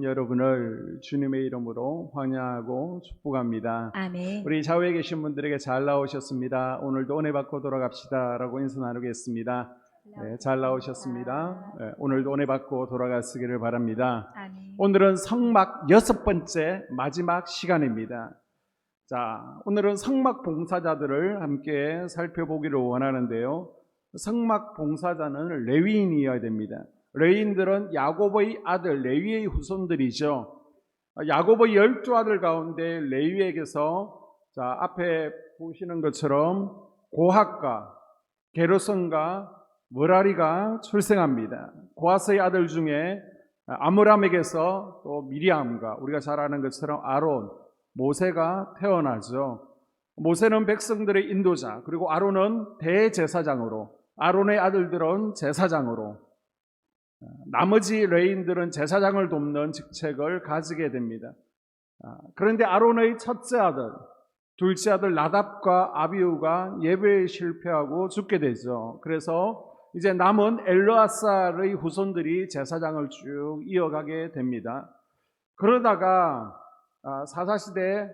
여러분을 주님의 이름으로 환영하고 축복합니다. 아멘. 우리 좌우에 계신 분들에게 잘 나오셨습니다. 오늘도 은혜 받고 돌아갑시다 라고 인사 나누겠습니다. 네, 잘 나오셨습니다. 네, 오늘도 은혜 받고 돌아가시기를 바랍니다. 아멘. 오늘은 성막 6번째 마지막 시간입니다. 자, 오늘은 성막 봉사자들을 함께 살펴보기를 원하는데요. 성막 봉사자는 레위인이어야 됩니다. 레위인들은 야곱의 아들 레위의 후손들이죠. 야곱의 12아들 가운데 레위에게서 자, 앞에 보시는 것처럼 고핫과 게르손과 므라리가 출생합니다. 고핫의 아들 중에 아므람에게서 또 미리암과 우리가 잘 아는 것처럼 아론, 모세가 태어나죠. 모세는 백성들의 인도자, 그리고 아론은 대제사장으로, 아론의 아들들은 제사장으로, 나머지 레위인들은 제사장을 돕는 직책을 가지게 됩니다. 그런데 아론의 첫째 아들, 둘째 아들 나답과 아비후가 예배에 실패하고 죽게 되죠. 그래서 이제 남은 엘르아살의 후손들이 제사장을 쭉 이어가게 됩니다. 그러다가 사사시대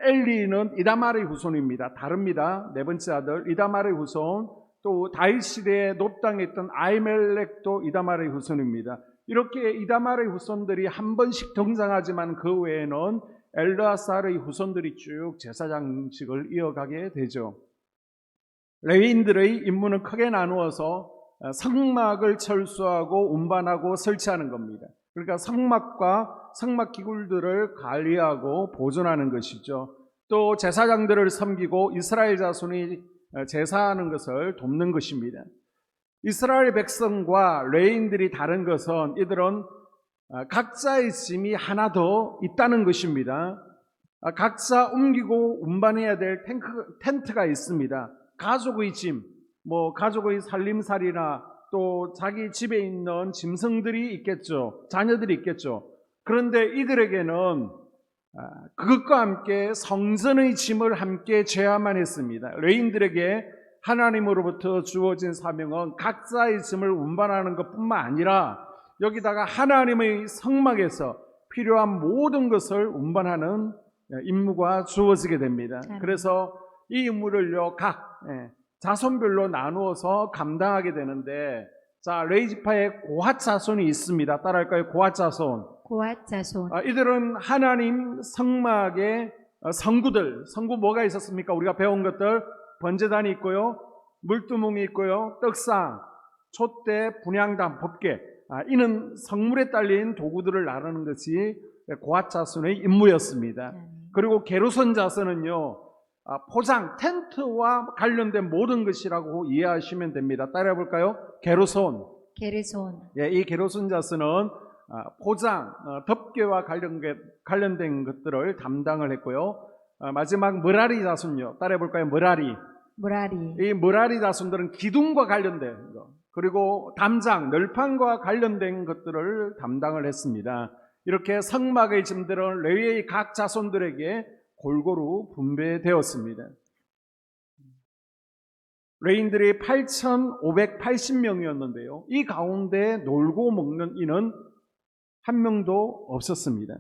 엘리는 이다말의 후손입니다. 다릅니다. 네 번째 아들 이다말의 후손, 또 다윗 시대에 높당에 있던 아히멜렉도 이다말의 후손입니다. 이렇게 이다말의 후손들이 한 번씩 등장하지만 그 외에는 엘르아살의 후손들이 쭉 제사장직을 이어가게 되죠. 레위인들의 임무는 크게 나누어서 성막을 철수하고 운반하고 설치하는 겁니다. 그러니까 성막과 성막 기구들을 관리하고 보존하는 것이죠. 또 제사장들을 섬기고 이스라엘 자손이 제사하는 것을 돕는 것입니다. 이스라엘 백성과 레위인들이 다른 것은 이들은 각자의 짐이 하나 더 있다는 것입니다. 각자 옮기고 운반해야 될 텐트가 있습니다. 가족의 짐, 가족의 살림살이나 또 자기 집에 있는 짐승들이 있겠죠. 자녀들이 있겠죠. 그런데 이들에게는 그것과 함께 성전의 짐을 함께 져야만 했습니다. 레위인들에게 하나님으로부터 주어진 사명은 각자의 짐을 운반하는 것뿐만 아니라 여기다가 하나님의 성막에서 필요한 모든 것을 운반하는 임무가 주어지게 됩니다. 그래서 이 임무를요 각 자손별로 나누어서 감당하게 되는데, 자, 레위 지파에 고핫 자손이 있습니다. 따라할까요? 고핫 자손. 고핫 자손. 이들은 하나님 성막의 성구 뭐가 있었습니까? 우리가 배운 것들 번제단이 있고요, 물두멍이 있고요, 떡상, 촛대, 분향단, 법궤, 이는 성물에 딸린 도구들을 나르는 것이 고핫 자손의 임무였습니다. 그리고 게르손 자손은요 포장, 텐트와 관련된 모든 것이라고 이해하시면 됩니다. 따라해 볼까요? 게르손. 예, 이 게르손 자손은 포장, 덮개와 관련된 것들을 담당을 했고요. 마지막 므라리 자손요. 따라해 볼까요? 므라리. 이 므라리 자손들은 기둥과 관련된 것, 그리고 담장, 널판과 관련된 것들을 담당을 했습니다. 이렇게 성막의 짐들은 레위의 각 자손들에게 골고루 분배되었습니다. 레위인들이 8,580명이었는데요. 이 가운데 놀고 먹는 이는 한 명도 없었습니다.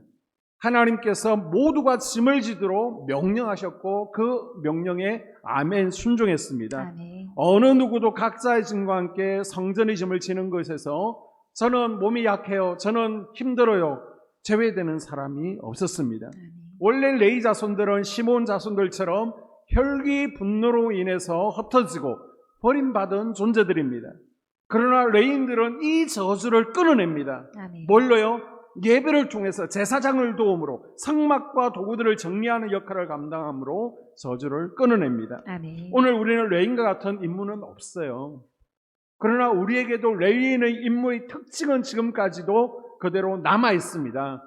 하나님께서 모두가 짐을 지도록 명령하셨고 그 명령에 아멘 순종했습니다. 아멘. 어느 누구도 각자의 짐과 함께 성전의 짐을 지는 것에서 저는 몸이 약해요, 저는 힘들어요, 제외되는 사람이 없었습니다. 아멘. 원래 레위 자손들은 시몬 자손들처럼 혈기 분노로 인해서 흩어지고 버림받은 존재들입니다. 그러나 레위인들은 이 저주를 끊어냅니다. 아멘. 뭘로요? 예배를 통해서 제사장을 도움으로 성막과 도구들을 정리하는 역할을 감당함으로 저주를 끊어냅니다. 아멘. 오늘 우리는 레위인과 같은 임무는 없어요. 그러나 우리에게도 레위인의 임무의 특징은 지금까지도 그대로 남아 있습니다.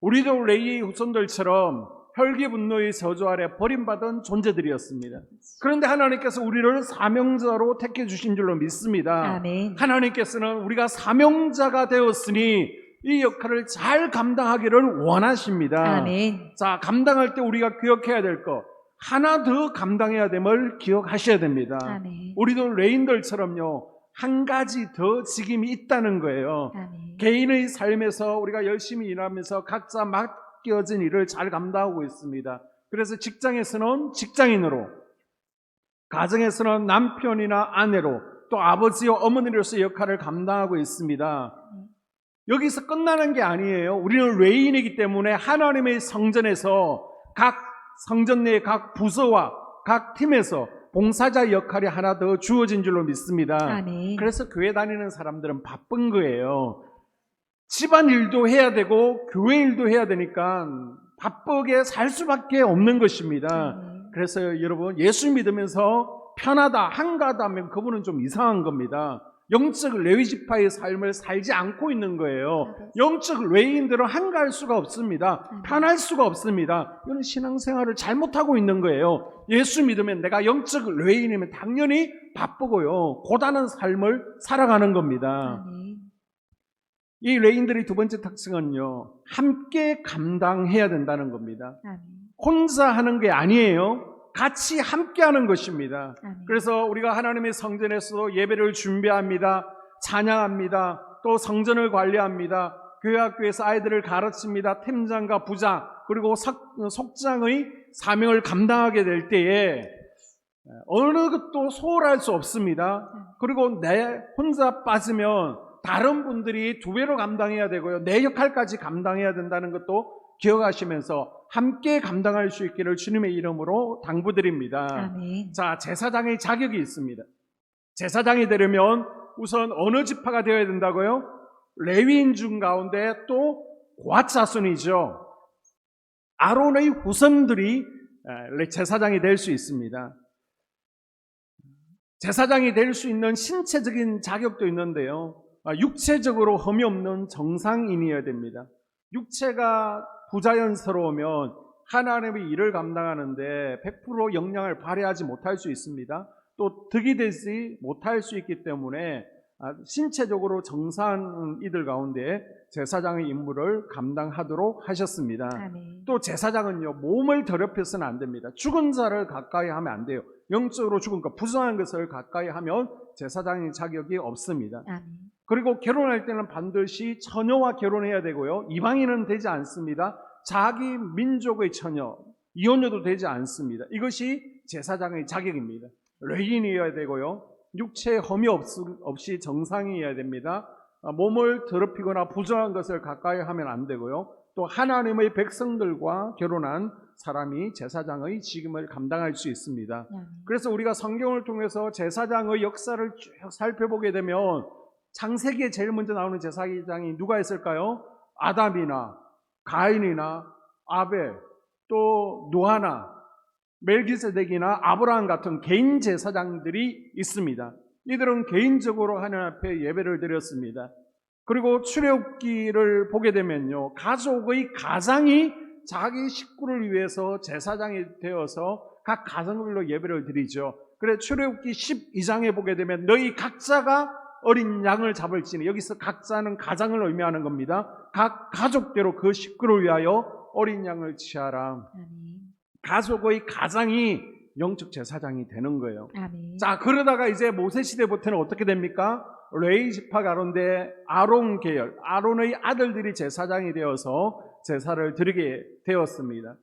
우리도 레위 후손들처럼 혈기 분노의 저주 아래 버림받은 존재들이었습니다. 그런데 하나님께서 우리를 사명자로 택해 주신 줄로 믿습니다. 아멘. 하나님께서는 우리가 사명자가 되었으니 이 역할을 잘 감당하기를 원하십니다. 아멘. 자, 감당할 때 우리가 기억해야 될 것, 하나 더 감당해야 됨을 기억하셔야 됩니다. 아멘. 우리도 레위인들처럼요 한 가지 더 직임이 있다는 거예요. 아멘. 개인의 삶에서 우리가 열심히 일하면서 각자 맡겨진 일을 잘 감당하고 있습니다. 그래서 직장에서는 직장인으로, 가정에서는 남편이나 아내로, 또 아버지와 어머니로서 역할을 감당하고 있습니다. 여기서 끝나는 게 아니에요. 우리는 레인이기 때문에 하나님의 성전에서 각 성전 내 각 부서와 각 팀에서 봉사자 역할이 하나 더 주어진 줄로 믿습니다. 아멘. 그래서 교회 다니는 사람들은 바쁜 거예요. 집안일도 해야 되고 교회 일도 해야 되니까 바쁘게 살 수밖에 없는 것입니다. 그래서 여러분, 예수 믿으면서 편하다, 한가하다 하면 그분은 좀 이상한 겁니다. 영적 레위지파의 삶을 살지 않고 있는 거예요. 영적 레위인들은 한가할 수가 없습니다. 편할 수가 없습니다. 이건 신앙생활을 잘못하고 있는 거예요. 예수 믿으면 내가 영적 레위인이면 당연히 바쁘고요, 고단한 삶을 살아가는 겁니다. 이 레위인들의 두 번째 특징은요, 함께 감당해야 된다는 겁니다. 혼자 하는 게 아니에요. 같이 함께 하는 것입니다. 그래서 우리가 하나님의 성전에서 예배를 준비합니다. 찬양합니다. 또 성전을 관리합니다. 교회 학교에서 아이들을 가르칩니다. 팀장과 부장, 그리고 속장의 사명을 감당하게 될 때에 어느 것도 소홀할 수 없습니다. 그리고 내 혼자 빠지면 다른 분들이 두 배로 감당해야 되고요, 내 역할까지 감당해야 된다는 것도 기억하시면서 함께 감당할 수 있기를 주님의 이름으로 당부드립니다. 아멘. 자, 제사장의 자격이 있습니다. 제사장이 되려면 우선 어느 지파가 되어야 된다고요? 레위인 중 가운데 또 고앗 자손이죠. 아론의 후손들이 제사장이 될 수 있습니다. 제사장이 될 수 있는 신체적인 자격도 있는데요, 육체적으로 흠이 없는 정상인이어야 됩니다. 육체가 부자연스러우면 하나님의 일을 감당하는데 100% 역량을 발휘하지 못할 수 있습니다. 또 득이 되지 못할 수 있기 때문에 신체적으로 정상이들 가운데 제사장의 임무를 감당하도록 하셨습니다. 아멘. 또 제사장은요, 몸을 더럽혀서는 안 됩니다. 죽은 자를 가까이 하면 안 돼요. 영적으로 죽은 것, 부정한 것을 가까이 하면 제사장의 자격이 없습니다. 아멘. 그리고 결혼할 때는 반드시 처녀와 결혼해야 되고요, 이방인은 되지 않습니다. 자기 민족의 처녀, 이혼녀도 되지 않습니다. 이것이 제사장의 자격입니다. 레인이어야 되고요, 육체에 흠이 없이 정상이어야 됩니다. 몸을 더럽히거나 부정한 것을 가까이 하면 안 되고요, 또 하나님의 백성들과 결혼한 사람이 제사장의 직임을 감당할 수 있습니다. 그래서 우리가 성경을 통해서 제사장의 역사를 쭉 살펴보게 되면 창세기에 제일 먼저 나오는 제사장이 누가 있을까요? 아담이나 가인이나 아벨, 또 노아나 멜기세덱이나 아브라함 같은 개인 제사장들이 있습니다. 이들은 개인적으로 하나님 앞에 예배를 드렸습니다. 그리고 출애굽기를 보게 되면요, 가족의 가장이 자기 식구를 위해서 제사장이 되어서 각 가정별로 예배를 드리죠. 그래 출애굽기 12장에 보게 되면 너희 각자가 어린 양을 잡을지니, 여기서 각자는 가장을 의미하는 겁니다. 각 가족대로 그 식구를 위하여 어린 양을 취하라. 가족의 가장이 영적 제사장이 되는 거예요. 아멘. 자, 그러다가 이제 모세 시대부터는 어떻게 됩니까? 레위 지파 가운데 아론 계열, 아론의 아들들이 제사장이 되어서 제사를 드리게 되었습니다.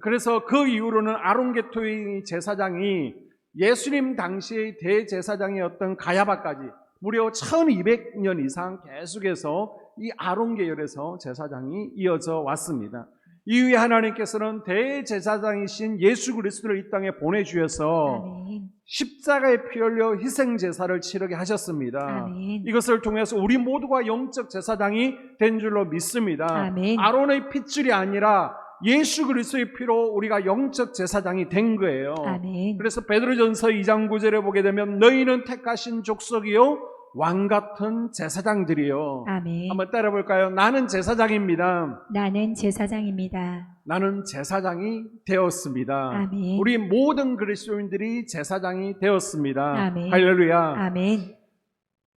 그래서 그 이후로는 아론 계통의 제사장이 예수님 당시의 대제사장이었던 가야바까지 무려 1200년 이상 계속해서 이 아론 계열에서 제사장이 이어져 왔습니다. 이후에 하나님께서는 대제사장이신 예수 그리스도를 이 땅에 보내주셔서 아멘. 십자가에 피 흘려 희생 제사를 치르게 하셨습니다. 아멘. 이것을 통해서 우리 모두가 영적 제사장이 된 줄로 믿습니다. 아멘. 아론의 핏줄이 아니라 예수 그리스도의 피로 우리가 영적 제사장이 된 거예요. 아멘. 그래서 베드로전서 2장 9절에 보게 되면 너희는 택하신 족속이요 왕 같은 제사장들이요. 아멘. 한번 따라볼까요? 나는 제사장입니다. 나는 제사장입니다. 나는 제사장이 되었습니다. 아멘. 우리 모든 그리스도인들이 제사장이 되었습니다. 아멘. 할렐루야. 아멘.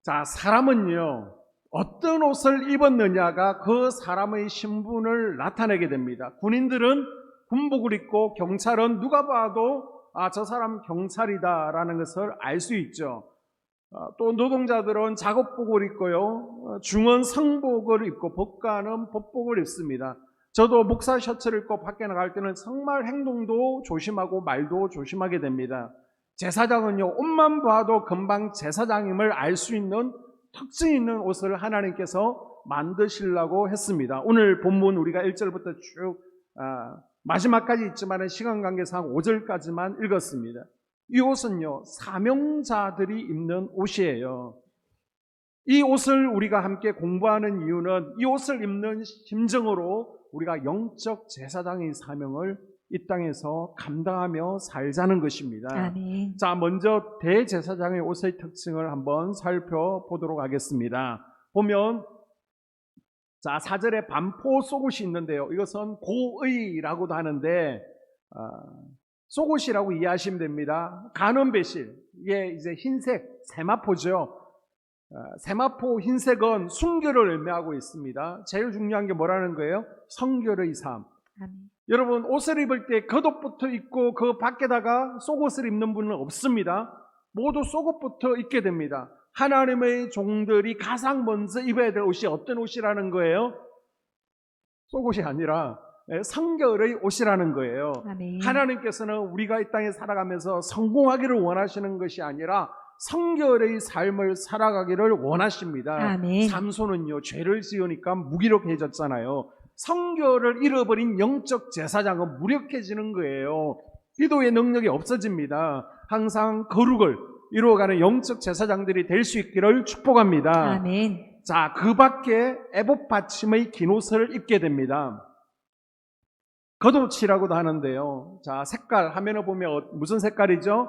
자, 사람은요, 어떤 옷을 입었느냐가 그 사람의 신분을 나타내게 됩니다. 군인들은 군복을 입고 경찰은 누가 봐도 저 사람 경찰이다라는 것을 알 수 있죠. 또 노동자들은 작업복을 입고요. 중은 성복을 입고 법관은 법복을 입습니다. 저도 목사 셔츠를 입고 밖에 나갈 때는 정말 행동도 조심하고 말도 조심하게 됩니다. 제사장은요, 옷만 봐도 금방 제사장임을 알 수 있는 특징 있는 옷을 하나님께서 만드시려고 했습니다. 오늘 본문 우리가 1절부터 쭉 마지막까지 있지만 시간 관계상 5절까지만 읽었습니다. 이 옷은요, 사명자들이 입는 옷이에요. 이 옷을 우리가 함께 공부하는 이유는 이 옷을 입는 심정으로 우리가 영적 제사장의 사명을 이 땅에서 감당하며 살자는 것입니다. 아멘. 자, 먼저 대제사장의 옷의 특징을 한번 살펴보도록 하겠습니다. 보면 자, 4절에 반포 속옷이 있는데요. 이것은 고의라고도 하는데 속옷이라고 이해하시면 됩니다. 가는 배실, 이게 이제 흰색 세마포죠. 세마포 흰색은 순결을 의미하고 있습니다. 제일 중요한 게 뭐라는 거예요? 성결의 삶. 아멘. 여러분, 옷을 입을 때 겉옷부터 입고 그 밖에다가 속옷을 입는 분은 없습니다. 모두 속옷부터 입게 됩니다. 하나님의 종들이 가장 먼저 입어야 될 옷이 어떤 옷이라는 거예요? 속옷이 아니라 성결의 옷이라는 거예요. 아멘. 하나님께서는 우리가 이 땅에 살아가면서 성공하기를 원하시는 것이 아니라 성결의 삶을 살아가기를 원하십니다. 아멘. 삼손은요, 죄를 지으니까 무기력해졌잖아요. 성결을 잃어버린 영적 제사장은 무력해지는 거예요. 기도의 능력이 없어집니다. 항상 거룩을 이루어가는 영적 제사장들이 될 수 있기를 축복합니다. 아멘. 자, 그 밖에 에봇 받침의 긴 옷을 입게 됩니다. 겉옷이라고도 하는데요. 자, 색깔 화면을 보면 무슨 색깔이죠?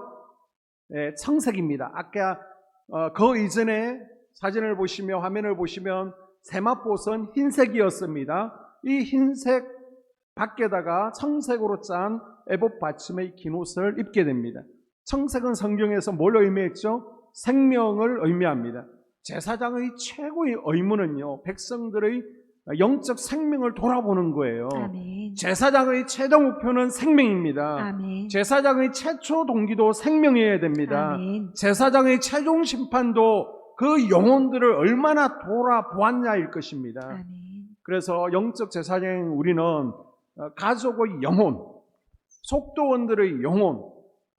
네, 청색입니다. 아까 그 이전에 사진을 보시면 화면을 보시면 세마포는 흰색이었습니다. 이 흰색 밖에다가 청색으로 짠 에봇 받침의 긴 옷을 입게 됩니다. 청색은 성경에서 뭘 의미했죠? 생명을 의미합니다. 제사장의 최고의 의무는요, 백성들의 영적 생명을 돌아보는 거예요. 아멘. 제사장의 최종 목표는 생명입니다. 아멘. 제사장의 최초 동기도 생명이어야 됩니다. 아멘. 제사장의 최종 심판도 그 영혼들을 얼마나 돌아보았냐일 것입니다. 아멘. 그래서 영적 제사장인 우리는 가족의 영혼, 속도원들의 영혼,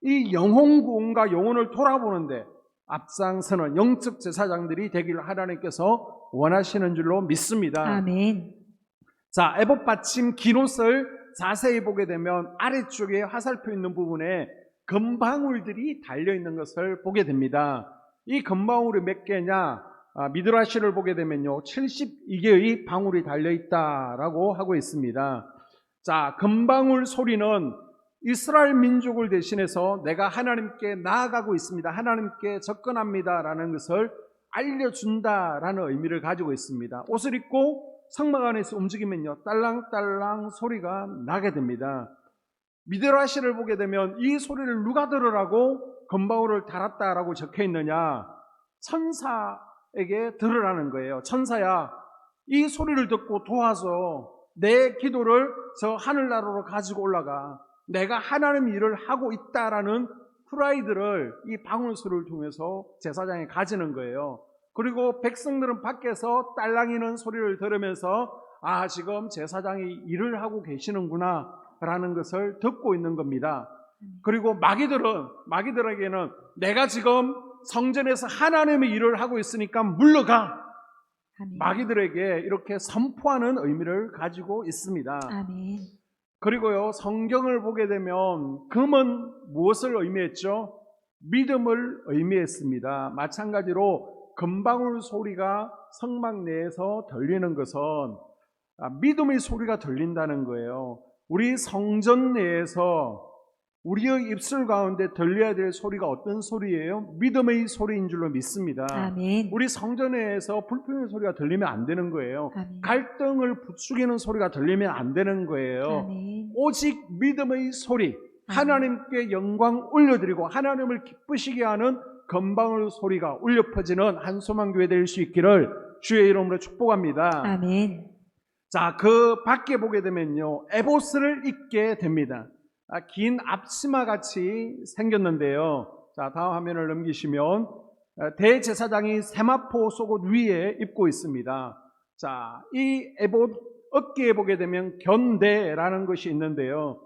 이 영혼 구원과 영혼을 돌아보는데 앞장서는 영적 제사장들이 되기를 하나님께서 원하시는 줄로 믿습니다. 아멘. 자, 에봇 받침 긴 옷을 자세히 보게 되면 아래쪽에 화살표 있는 부분에 금방울들이 달려있는 것을 보게 됩니다. 이 금방울이 몇 개냐? 미드라시를 보게 되면요, 72개의 방울이 달려있다라고 하고 있습니다. 자, 금방울 소리는 이스라엘 민족을 대신해서 내가 하나님께 나아가고 있습니다, 하나님께 접근합니다라는 것을 알려준다라는 의미를 가지고 있습니다. 옷을 입고 성막 안에서 움직이면요, 딸랑딸랑 소리가 나게 됩니다. 미드라시를 보게 되면 이 소리를 누가 들으라고 금방울을 달았다라고 적혀 있느냐? 천사에게 들으라는 거예요. 천사야, 이 소리를 듣고 도와서 내 기도를 저 하늘나라로 가지고 올라가. 내가 하나님 일을 하고 있다라는 프라이드를 이 방울 소리를 통해서 제사장이 가지는 거예요. 그리고 백성들은 밖에서 딸랑이는 소리를 들으면서 지금 제사장이 일을 하고 계시는구나 라는 것을 듣고 있는 겁니다. 그리고 마귀들에게는 내가 지금 성전에서 하나님의 일을 하고 있으니까 물러가. 아멘. 마귀들에게 이렇게 선포하는 의미를 가지고 있습니다. 아멘. 그리고요, 성경을 보게 되면 금은 무엇을 의미했죠? 믿음을 의미했습니다. 마찬가지로 금방울 소리가 성막 내에서 들리는 것은 믿음의 소리가 들린다는 거예요. 우리 성전 내에서 우리의 입술 가운데 들려야 될 소리가 어떤 소리예요? 믿음의 소리인 줄로 믿습니다. 아멘. 우리 성전 내에서 불평의 소리가 들리면 안 되는 거예요. 아멘. 갈등을 부추기는 소리가 들리면 안 되는 거예요. 아멘. 오직 믿음의 소리, 하나님께 영광 올려드리고 하나님을 기쁘시게 하는 금방울 소리가 울려 퍼지는 한소망교회 될 수 있기를 주의 이름으로 축복합니다. 아멘. 자, 그 밖에 보게 되면요, 에봇을 입게 됩니다. 긴 앞치마 같이 생겼는데요. 자, 다음 화면을 넘기시면 대제사장이 세마포 속옷 위에 입고 있습니다. 자, 이 에봇 어깨에 보게 되면 견대라는 것이 있는데요.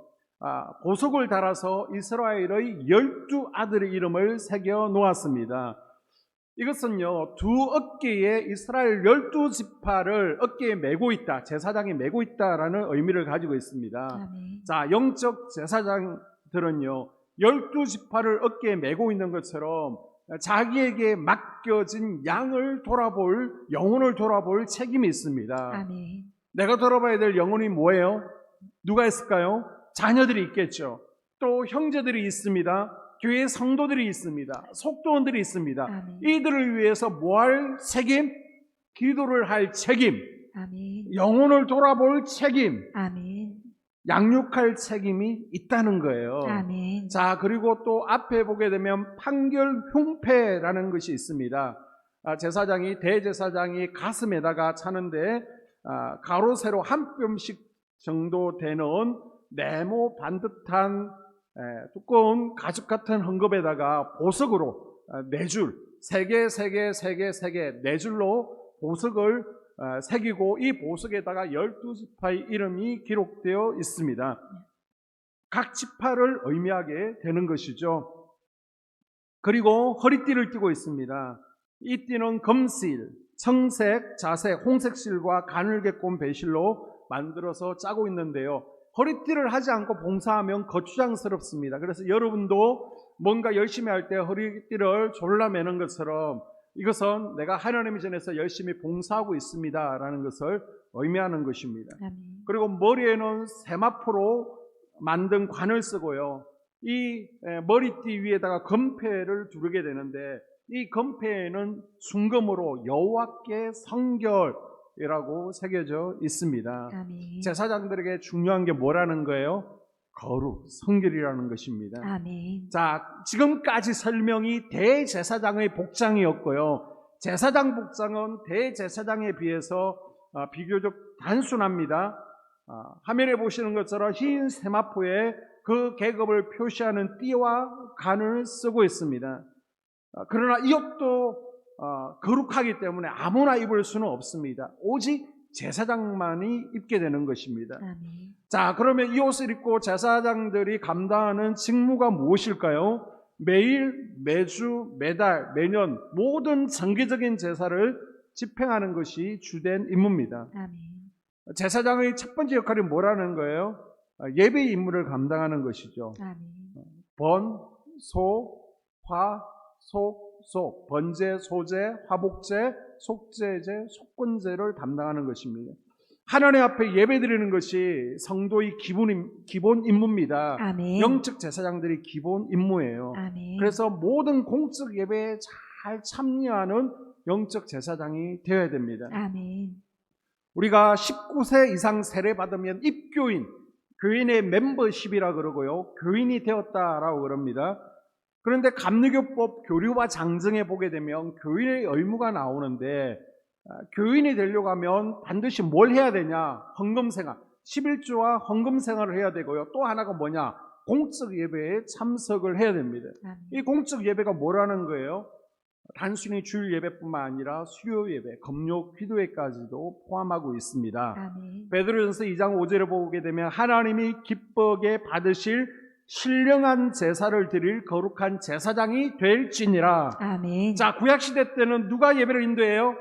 보석을 달아서 이스라엘의 12 아들의 이름을 새겨 놓았습니다. 이것은요, 두 어깨에 이스라엘 12지파를 어깨에 메고 있다, 제사장이 메고 있다라는 의미를 가지고 있습니다. 아멘. 자, 영적 제사장들은요, 12지파를 어깨에 메고 있는 것처럼 자기에게 맡겨진 양을 돌아볼, 영혼을 돌아볼 책임이 있습니다. 아멘. 내가 돌아봐야 될 영혼이 뭐예요? 누가 있을까요? 자녀들이 있겠죠. 또 형제들이 있습니다. 교회 성도들이 있습니다. 속도원들이 있습니다. 아멘. 이들을 위해서 뭐 할 책임? 기도를 할 책임, 아멘. 영혼을 돌아볼 책임, 아멘. 양육할 책임이 있다는 거예요. 아멘. 자, 그리고 또 앞에 보게 되면 판결 흉패라는 것이 있습니다. 제사장이, 대제사장이 가슴에다가 차는데 가로 세로 한 뼘씩 정도 되는 네모 반듯한 두꺼운 가죽 같은 헝겊에다가 보석으로 네 줄, 세 개, 세 개, 세 개, 세 개, 네 줄로 보석을 새기고 이 보석에다가 12지파의 이름이 기록되어 있습니다. 각 지파를 의미하게 되는 것이죠. 그리고 허리띠를 띠고 있습니다. 이 띠는 금실, 청색, 자색, 홍색실과 가늘게꼰 배실로 만들어서 짜고 있는데요. 허리띠를 하지 않고 봉사하면 거추장스럽습니다. 그래서 여러분도 뭔가 열심히 할 때 허리띠를 졸라매는 것처럼 이것은 내가 하나님 전에서 열심히 봉사하고 있습니다 라는 것을 의미하는 것입니다. 아멘. 그리고 머리에는 세마포로 만든 관을 쓰고요. 이 머리띠 위에다가 금패를 두르게 되는데 이 금패에는 순금으로 여호와께 성결이라고 새겨져 있습니다. 아멘. 제사장들에게 중요한 게 뭐라는 거예요? 거룩, 성결이라는 것입니다. 아멘. 자, 지금까지 설명이 대제사장의 복장이었고요. 제사장 복장은 대제사장에 비해서 비교적 단순합니다. 화면에 보시는 것처럼 흰 세마포에 그 계급을 표시하는 띠와 간을 쓰고 있습니다. 그러나 이 옷도 거룩하기 때문에 아무나 입을 수는 없습니다. 오직 제사장만이 입게 되는 것입니다. 아멘. 자, 그러면 이 옷을 입고 제사장들이 감당하는 직무가 무엇일까요? 매일, 매주, 매달, 매년 모든 정기적인 제사를 집행하는 것이 주된 임무입니다. 아멘. 제사장의 첫 번째 역할이 뭐라는 거예요? 예배 임무를 감당하는 것이죠. 아멘. 번, 소, 화, 속, 번제, 소제, 화복제, 속제제, 속건제를 담당하는 것입니다. 하나님 앞에 예배드리는 것이 성도의 기본 임무입니다. 아멘. 영적 제사장들이 기본 임무예요. 아멘. 그래서 모든 공적 예배에 잘 참여하는 영적 제사장이 되어야 됩니다. 아멘. 우리가 19세 이상 세례받으면 입교인, 교인의 멤버십이라 그러고요. 교인이 되었다라고 그럽니다. 그런데 감리교법 교류와 장정에 보게 되면 교인의 의무가 나오는데 교인이 되려고 하면 반드시 뭘 해야 되냐? 헌금생활, 11조와 헌금생활을 해야 되고요. 또 하나가 뭐냐? 공적 예배에 참석을 해야 됩니다. 아멘. 이 공적 예배가 뭐라는 거예요? 단순히 주일 예배뿐만 아니라 수요 예배, 금요 기도회까지도 포함하고 있습니다. 아멘. 베드로전서 2장 5절을 보게 되면 하나님이 기쁘게 받으실 신령한 제사를 드릴 거룩한 제사장이 될지니라. 아멘. 자, 구약시대 때는 누가 예배를 인도해요?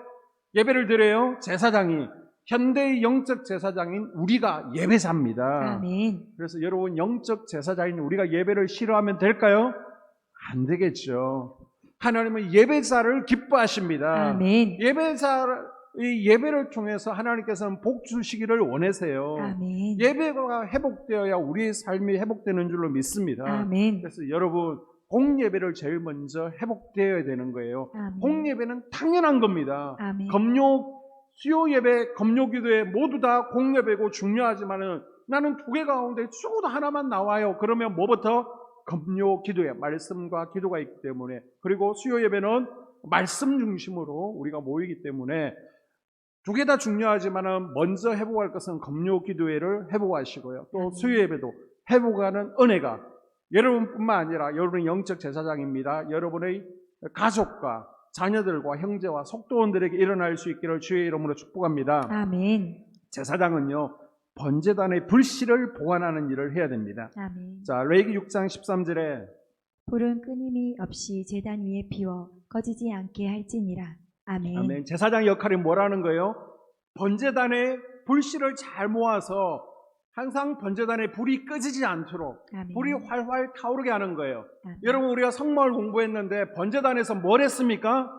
예배를 드려요? 제사장이. 현대의 영적 제사장인 우리가 예배사입니다. 아멘. 그래서 여러분, 영적 제사장인 우리가 예배를 싫어하면 될까요? 안 되겠죠. 하나님은 예배자를 기뻐하십니다. 아멘. 이 예배를 통해서 하나님께서는 복 주시기를 원하세요. 아멘. 예배가 회복되어야 우리의 삶이 회복되는 줄로 믿습니다. 아멘. 그래서 여러분, 공예배를 제일 먼저 회복되어야 되는 거예요. 아멘. 공예배는 당연한 겁니다. 아멘. 금요, 수요 예배, 금요 기도회 모두 다 공예배고 중요하지만은 나는 두 개 가운데 적어도 하나만 나와요. 그러면 뭐부터? 금요 기도회, 말씀과 기도가 있기 때문에. 그리고 수요 예배는 말씀 중심으로 우리가 모이기 때문에 두 개 다 중요하지만은 먼저 회복할 것은 금요 기도회를 회복하시고요. 또 수요 예배도 회복하는 은혜가 여러분뿐만 아니라 여러분의 영적 제사장입니다. 여러분의 가족과 자녀들과 형제와 속도원들에게 일어날 수 있기를 주의 이름으로 축복합니다. 아멘. 제사장은요, 번제단의 불씨를 보관하는 일을 해야 됩니다. 아멘. 자, 레위기 6장 13절에 불은 끊임이 없이 제단 위에 피워 꺼지지 않게 할지니라. 아멘. 아멘. 제사장의 역할이 뭐라는 거예요? 번제단의 불씨를 잘 모아서 항상 번제단의 불이 꺼지지 않도록 아멘. 불이 활활 타오르게 하는 거예요. 아멘. 여러분, 우리가 성막을 공부했는데 번제단에서 뭘 했습니까?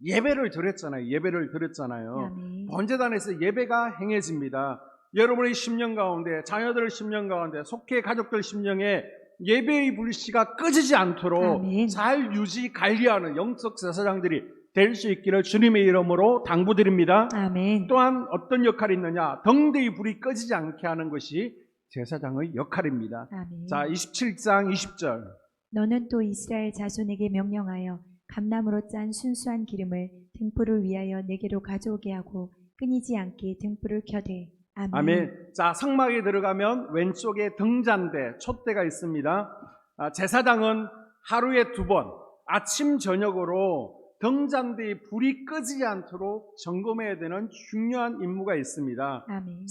예배를 드렸잖아요. 예배를 드렸잖아요. 아멘. 번제단에서 예배가 행해집니다. 여러분의 심령 가운데, 자녀들의 심령 가운데, 속해 가족들 심령에 예배의 불씨가 꺼지지 않도록 아멘. 잘 유지 관리하는 영적 제사장들이 될 수 있기를 주님의 이름으로 당부드립니다. 아멘. 또한 어떤 역할이 있느냐? 등대의 불이 꺼지지 않게 하는 것이 제사장의 역할입니다. 아멘. 자, 27장 20절. 너는 또 이스라엘 자손에게 명령하여 감나무로 짠 순수한 기름을 등불을 위하여 내게로 가져오게 하고 끊이지 않게 등불을 켜되. 아멘. 아멘. 자, 성막에 들어가면 왼쪽에 등잔대, 촛대가 있습니다. 제사장은 하루에 2번, 아침, 저녁으로 등잔대의 불이 끄지 않도록 점검해야 되는 중요한 임무가 있습니다. 아멘.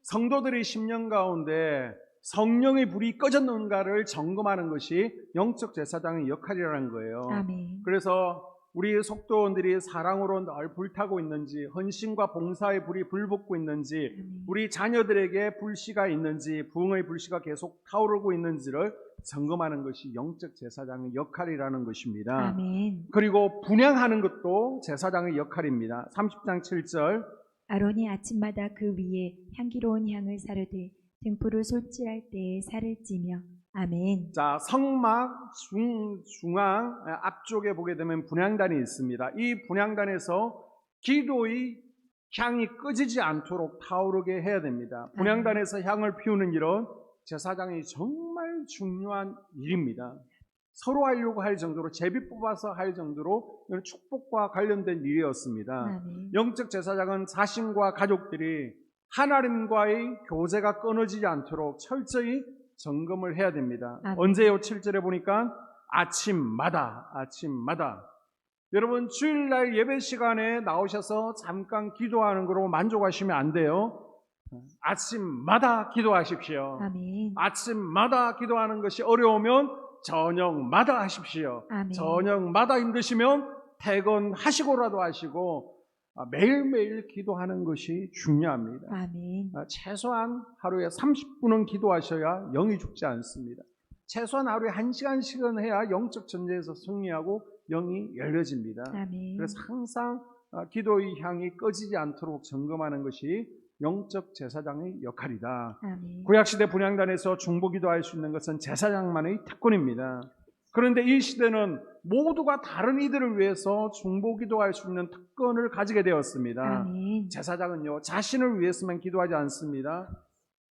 성도들의 심령 가운데 성령의 불이 꺼졌는가를 점검하는 것이 영적 제사장의 역할이라는 거예요. 아멘. 그래서 우리 속도원들이 사랑으로 늘 불타고 있는지, 헌신과 봉사의 불이 불붙고 있는지, 아멘. 우리 자녀들에게 불씨가 있는지, 부흥의 불씨가 계속 타오르고 있는지를 점검하는 것이 영적 제사장의 역할이라는 것입니다. 아멘. 그리고 분향하는 것도 제사장의 역할입니다. 30장 7절. 아론이 아침마다 그 위에 향기로운 향을 사르되 등불을 솔질할 때에 살을 찌며. 아멘. 자, 성막 중앙 앞쪽에 보게 되면 분향단이 있습니다. 이 분향단에서 기도의 향이 꺼지지 않도록 타오르게 해야 됩니다. 분향단에서 향을 피우는 일은 제사장이 정말 중요한 일입니다. 서로 하려고 할 정도로, 제비 뽑아서 할 정도로 축복과 관련된 일이었습니다. 아멘. 영적 제사장은 자신과 가족들이 하나님과의 교제가 끊어지지 않도록 철저히 점검을 해야 됩니다. 아멘. 언제요? 7절에 보니까 아침마다. 여러분, 주일날 예배 시간에 나오셔서 잠깐 기도하는 거로 만족하시면 안 돼요. 아침마다 기도하십시오. 아멘. 아침마다 기도하는 것이 어려우면 저녁마다 하십시오. 아멘. 저녁마다 힘드시면 퇴근하시고라도 하시고 매일매일 기도하는 것이 중요합니다. 아멘. 최소한 하루에 30분은 기도하셔야 영이 죽지 않습니다. 최소한 하루에 1시간씩은 해야 영적 전쟁에서 승리하고 영이 열려집니다. 아멘. 그래서 항상 기도의 향이 꺼지지 않도록 점검하는 것이 영적 제사장의 역할이다. 아멘. 구약시대 분향단에서 중보기도할 수 있는 것은 제사장만의 특권입니다. 그런데 이 시대는 모두가 다른 이들을 위해서 중보기도할 수 있는 특권을 가지게 되었습니다. 아멘. 제사장은요, 자신을 위해서만 기도하지 않습니다.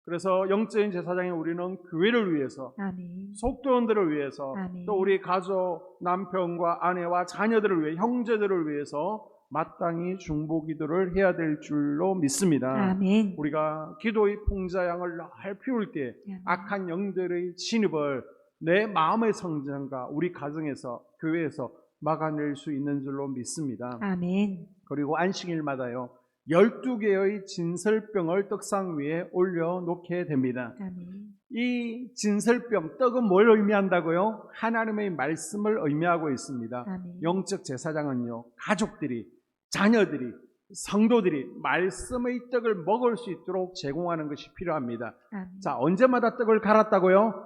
그래서 영적인 제사장인 우리는 교회를 위해서, 아멘. 속도원들을 위해서, 아멘. 또 우리 가족, 남편과 아내와 자녀들을 위해, 형제들을 위해서 마땅히 중보기도를 해야 될 줄로 믿습니다. 아멘. 우리가 기도의 풍자양을 날 피울 때 아멘. 악한 영들의 진입을 내 마음의 성장과 우리 가정에서, 교회에서 막아낼 수 있는 줄로 믿습니다. 아멘. 그리고 안식일마다요, 12개의 진설병을 떡상 위에 올려놓게 됩니다. 아멘. 이 진설병, 떡은 뭘 의미한다고요? 하나님의 말씀을 의미하고 있습니다. 아멘. 영적 제사장은요, 가족들이, 자녀들이, 성도들이 말씀의 떡을 먹을 수 있도록 제공하는 것이 필요합니다. 아멘. 자, 언제마다 떡을 갈았다고요?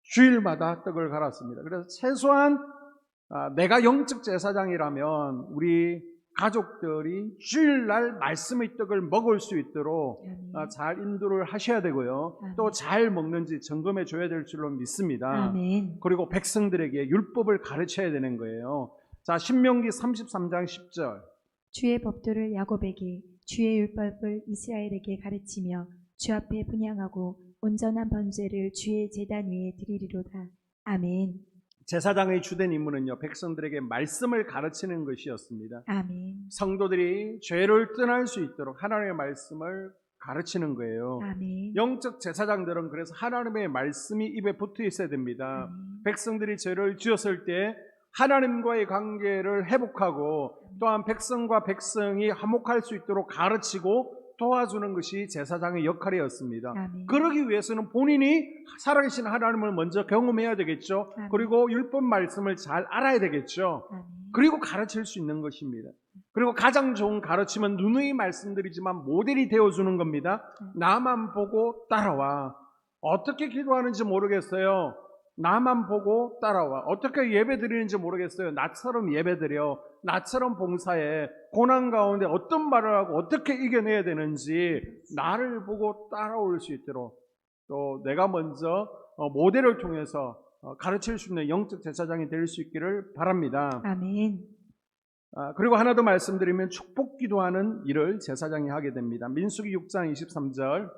주일마다 떡을 갈았습니다. 그래서 최소한 내가 영적 제사장이라면 우리 가족들이 주일날 말씀의 떡을 먹을 수 있도록 아멘. 잘 인도를 하셔야 되고요. 아멘. 또 잘 먹는지 점검해 줘야 될 줄로 믿습니다. 아멘. 그리고 백성들에게 율법을 가르쳐야 되는 거예요. 자, 신명기 33장 10절. 주의 법도를 야곱에게, 주의 율법을 이스라엘에게 가르치며 주 앞에 분향하고 온전한 번제를 주의 제단 위에 드리리로다. 아멘. 제사장의 주된 임무는요, 백성들에게 말씀을 가르치는 것이었습니다. 아멘. 성도들이 죄를 떠날 수 있도록 하나님의 말씀을 가르치는 거예요. 아멘. 영적 제사장들은 그래서 하나님의 말씀이 입에 붙어 있어야 됩니다. 아멘. 백성들이 죄를 지었을 때 하나님과의 관계를 회복하고 또한 백성과 백성이 화목할 수 있도록 가르치고 도와주는 것이 제사장의 역할이었습니다. 아멘. 그러기 위해서는 본인이 살아계신 하나님을 먼저 경험해야 되겠죠. 아멘. 그리고 율법 말씀을 잘 알아야 되겠죠. 아멘. 그리고 가르칠 수 있는 것입니다. 그리고 가장 좋은 가르침은 누누이 말씀드리지만 모델이 되어주는 겁니다. 나만 보고 따라와. 어떻게 기도하는지 모르겠어요. 나만 보고 따라와. 어떻게 예배 드리는지 모르겠어요. 나처럼 예배 드려. 나처럼 봉사해. 고난 가운데 어떤 말을 하고 어떻게 이겨내야 되는지 나를 보고 따라올 수 있도록 또 내가 먼저 모델을 통해서 가르칠 수 있는 영적 제사장이 될 수 있기를 바랍니다. 아멘. 그리고 하나 더 말씀드리면 축복 기도하는 일을 제사장이 하게 됩니다. 민수기 6장 23절.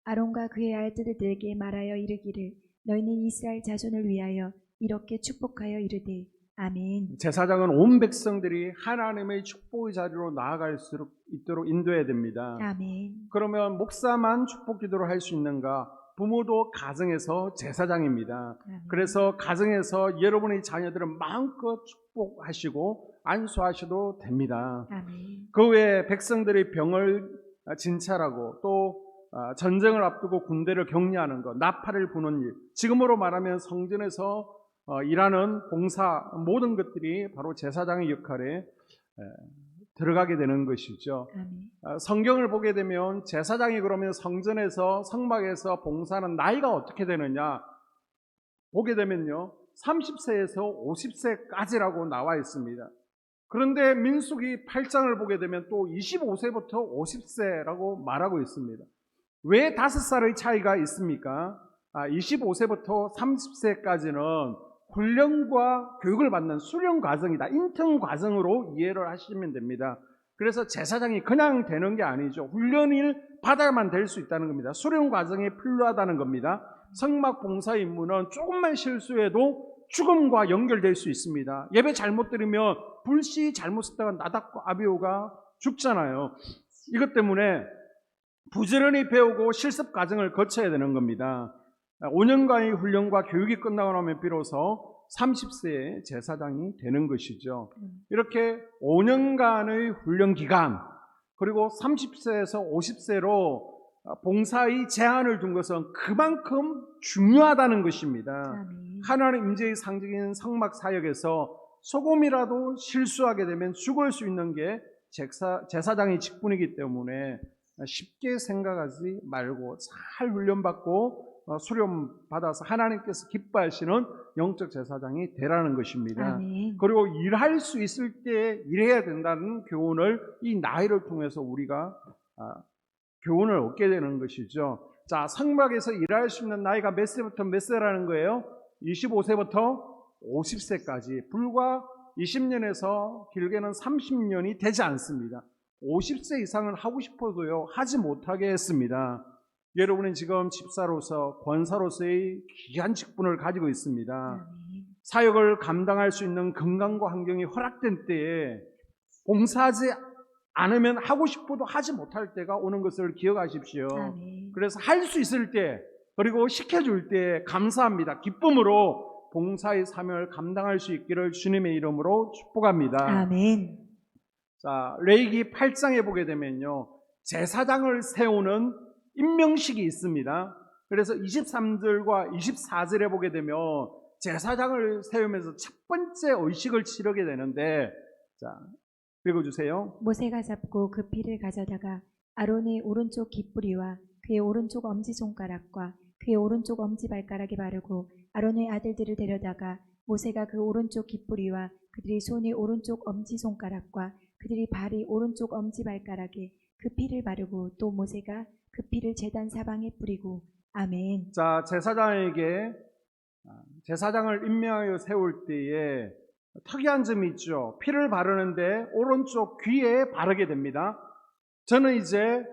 아론과 그의 알뜰들에게 말하여 이르기를 너희는 이스라엘 자손을 위하여 이렇게 축복하여 이르되 아멘. 제사장은 온 백성들이 하나님의 축복의 자리로 나아갈 수 있도록 인도해야 됩니다. 아멘. 그러면 목사만 축복 기도를 할 수 있는가? 부모도 가정에서 제사장입니다. 아멘. 그래서 가정에서 여러분의 자녀들은 마음껏 축복하시고 안수하셔도 됩니다. 아멘. 그 외에 백성들의 병을 진찰하고 또 전쟁을 앞두고 군대를 격려하는 것, 나팔을 부는 일, 지금으로 말하면 성전에서 일하는 봉사 모든 것들이 바로 제사장의 역할에 들어가게 되는 것이죠. 아멘. 성경을 보게 되면 제사장이 그러면 성전에서 성막에서 봉사하는 나이가 어떻게 되느냐 보게 되면요 30세에서 50세까지라고 나와 있습니다. 그런데 민수기 8장을 보게 되면 또 25세부터 50세라고 말하고 있습니다. 왜 5살의 차이가 있습니까? 25세부터 30세까지는 훈련과 교육을 받는 수련 과정이다. 인턴 과정으로 이해를 하시면 됩니다. 그래서 제사장이 그냥 되는 게 아니죠. 훈련을 받아야만 될 수 있다는 겁니다. 수련 과정이 필요하다는 겁니다. 성막 봉사 임무는 조금만 실수해도 죽음과 연결될 수 있습니다. 예배 잘못 드리면 불씨 잘못 썼다가 나답과 아비오가 죽잖아요. 이것 때문에 부지런히 배우고 실습 과정을 거쳐야 되는 겁니다. 5년간의 훈련과 교육이 끝나고 나면 비로소 30세의 제사장이 되는 것이죠. 이렇게 5년간의 훈련 기간 그리고 30세에서 50세로 봉사의 제한을 둔 것은 그만큼 중요하다는 것입니다. 아멘. 하나님 임재의 상징인 성막 사역에서 조금이라도 실수하게 되면 죽을 수 있는 게 제사장의 직분이기 때문에 쉽게 생각하지 말고 잘 훈련받고 수련받아서 하나님께서 기뻐하시는 영적 제사장이 되라는 것입니다. 아멘. 그리고 일할 수 있을 때 일해야 된다는 교훈을 이 나이를 통해서 우리가 교훈을 얻게 되는 것이죠. 자, 성막에서 일할 수 있는 나이가 몇 세부터 몇 세라는 거예요? 25세부터 50세까지 불과 20년에서 길게는 30년이 되지 않습니다. 50세 이상은 하고 싶어도요 하지 못하게 했습니다. 여러분은 지금 집사로서 권사로서의 귀한 직분을 가지고 있습니다. 아멘. 사역을 감당할 수 있는 건강과 환경이 허락된 때에 봉사하지 않으면 하고 싶어도 하지 못할 때가 오는 것을 기억하십시오. 아멘. 그래서 할 수 있을 때 그리고 시켜줄 때 감사합니다. 기쁨으로 봉사의 사명을 감당할 수 있기를 주님의 이름으로 축복합니다. 아멘. 자, 레위기 8장에 보게 되면요 제사장을 세우는 임명식이 있습니다. 그래서 23절과 24절에 보게 되면 제사장을 세우면서 첫 번째 의식을 치르게 되는데, 자, 읽어주세요. 모세가 잡고 그 피를 가져다가 아론의 오른쪽 깃뿌리와 그의 오른쪽 엄지손가락과 그의 오른쪽 엄지발가락에 바르고 아론의 아들들을 데려다가 모세가 그 오른쪽 깃뿌리와 그들이 손의 오른쪽 엄지손가락과 그들이 발의 오른쪽 엄지발가락에 그 피를 바르고 또 모세가 그 피를 제단 사방에 뿌리고 아멘. 자, 제사장을 임명하여 세울 때에 특이한 점이 있죠. 피를 바르는데 오른쪽 귀에 바르게 됩니다. 저는 이제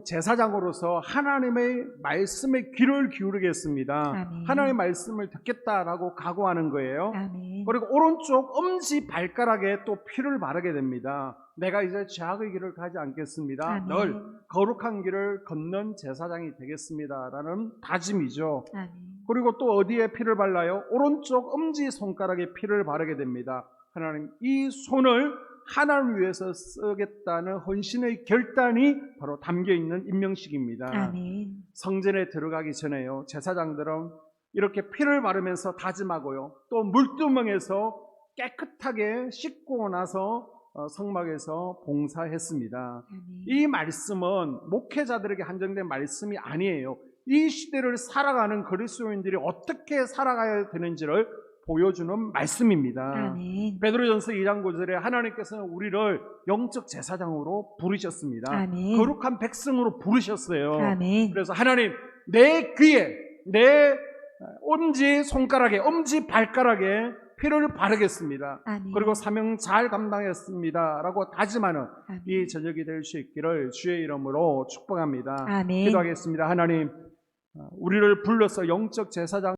제사장으로서 하나님의 말씀에 귀를 기울이겠습니다. 아멘. 하나님의 말씀을 듣겠다라고 각오하는 거예요. 아멘. 그리고 오른쪽 엄지 발가락에 또 피를 바르게 됩니다. 내가 이제 죄악의 길을 가지 않겠습니다. 아멘. 늘 거룩한 길을 걷는 제사장이 되겠습니다라는 다짐이죠. 아멘. 그리고 또 어디에 피를 발라요? 오른쪽 엄지 손가락에 피를 바르게 됩니다. 하나님, 이 손을 하나님을 위해서 쓰겠다는 헌신의 결단이 바로 담겨있는 임명식입니다. 아멘. 성전에 들어가기 전에요, 제사장들은 이렇게 피를 바르면서 다짐하고요, 또 물두멍에서 깨끗하게 씻고 나서 성막에서 봉사했습니다. 아멘. 이 말씀은 목회자들에게 한정된 말씀이 아니에요. 이 시대를 살아가는 그리스도인들이 어떻게 살아가야 되는지를 보여주는 말씀입니다. 아멘. 베드로전서 2장 9절에 하나님께서는 우리를 영적 제사장으로 부르셨습니다. 아멘. 거룩한 백성으로 부르셨어요. 아멘. 그래서 하나님, 내 귀에, 내 엄지 손가락에, 엄지 발가락에 피를 바르겠습니다. 아멘. 그리고 사명 잘 감당했습니다 라고 다짐하는 아멘. 이 저녁이 될 수 있기를 주의 이름으로 축복합니다. 아멘. 기도하겠습니다. 하나님, 우리를 불러서 영적 제사장